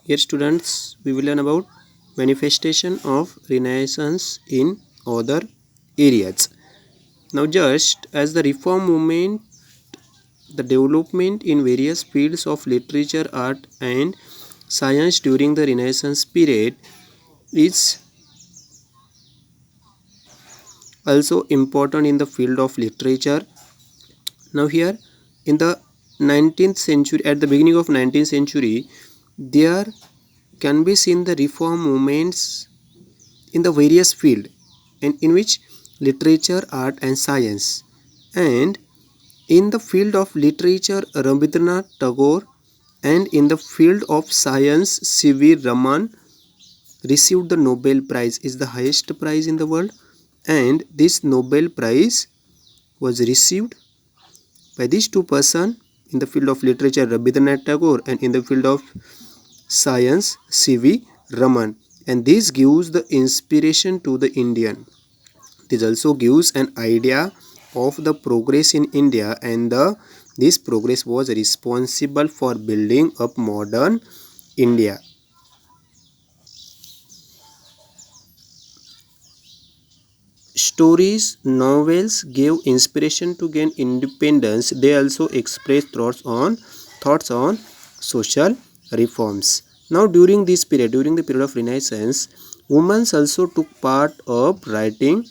Here students, we will learn about manifestation of Renaissance in other areas. Now just as the reform movement, the development in various fields of literature, art and science during the Renaissance period is also important in the field of literature. Now here in the 19th century, at the beginning of 19th century, there can be seen the reform movements in the various field and in which literature, art and science. And in the field of literature, Rabindranath Tagore, and in the field of science, C.V. Raman received the Nobel Prize, is the highest prize in the world, and this Nobel Prize was received by these two persons. In the field of literature, Rabindranath Tagore, and in the field of science, C.V. Raman. And this gives the inspiration to the Indian. This also gives an idea of the progress in India, and this progress was responsible for building up modern India. Stories, novels gave inspiration to gain independence. They also expressed thoughts on social reforms. Now during this period, during the period of Renaissance, women also took part of writing.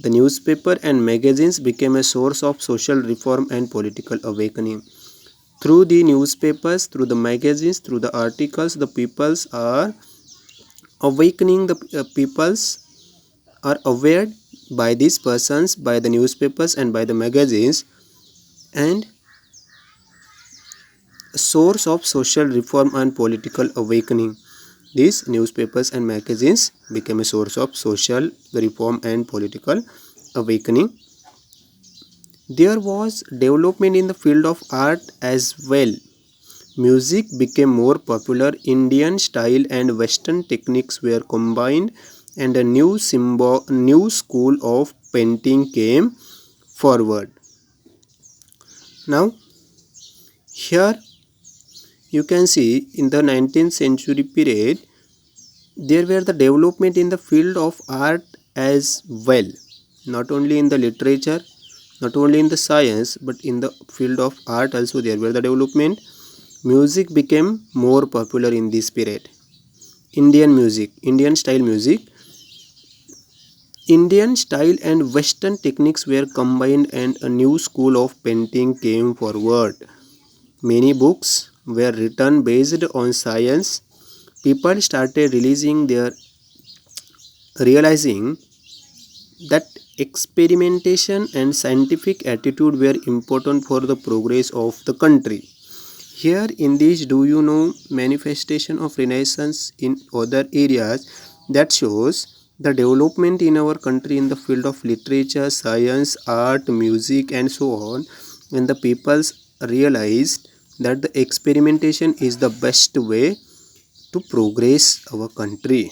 The newspaper and magazines became a source of social reform and political awakening. Through the newspapers, through the magazines, through the articles, the peoples are awakening. The peoples are aware by these persons, by the newspapers and by the magazines, and a source of social reform and political awakening. These newspapers and magazines became a source of social reform and political awakening. There was development in the field of art as well. Music became more popular, Indian style and Western techniques were combined, and a new school of painting came forward. Now, here you can see in the 19th century period, there were the development in the field of art as well. Not only in the literature, not only in the science, but in the field of art also there were the development. Music became more popular in this period. Indian music, Indian style music. Indian style and Western techniques were combined, and a new school of painting came forward. Many books were written based on science. People started realizing that experimentation and scientific attitude were important for the progress of the country. Here in this, do you know, manifestation of Renaissance in other areas, that shows the development in our country in the field of literature, science, art, music and so on, when the peoples realized that the experimentation is the best way to progress our country.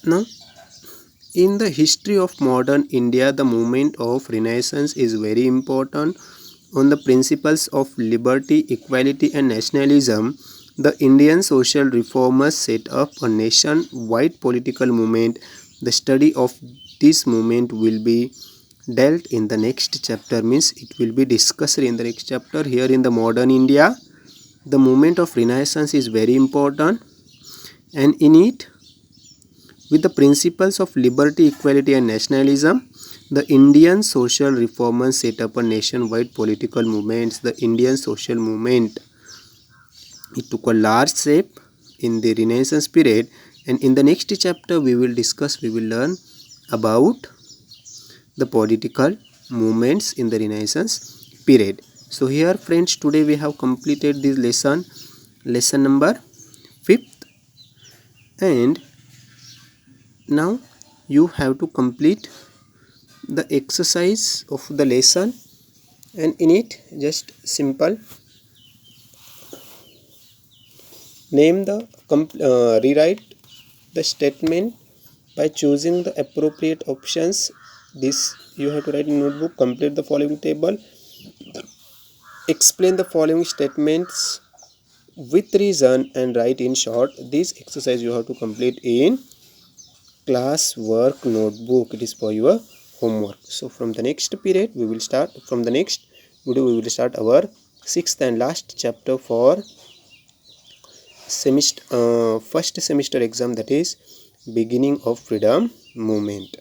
Now, in the history of modern India, the movement of Renaissance is very important. On the principles of liberty, equality and nationalism, the Indian social reformers set up a nation-wide political movement. The study of this movement will be dealt in the next chapter, means it will be discussed in the next chapter. Here in the modern India, the movement of Renaissance is very important, and in it, with the principles of liberty, equality and nationalism, the Indian social reformers set up a nationwide political movement. The Indian social movement, it took a large shape in the Renaissance period, and in the next chapter we will learn about the political movements in the Renaissance period. So here friends, today we have completed this lesson number 5th, and now you have to complete the exercise of the lesson, and in it just simple rewrite the statement by choosing the appropriate options. This you have to write in notebook. Complete the following table, explain the following statements with reason and write in short. This exercise you have to complete in class work notebook. It is for your homework. So from the next period we will start, from the next video we will start our sixth and last chapter for semester first semester exam, that is beginning of freedom movement.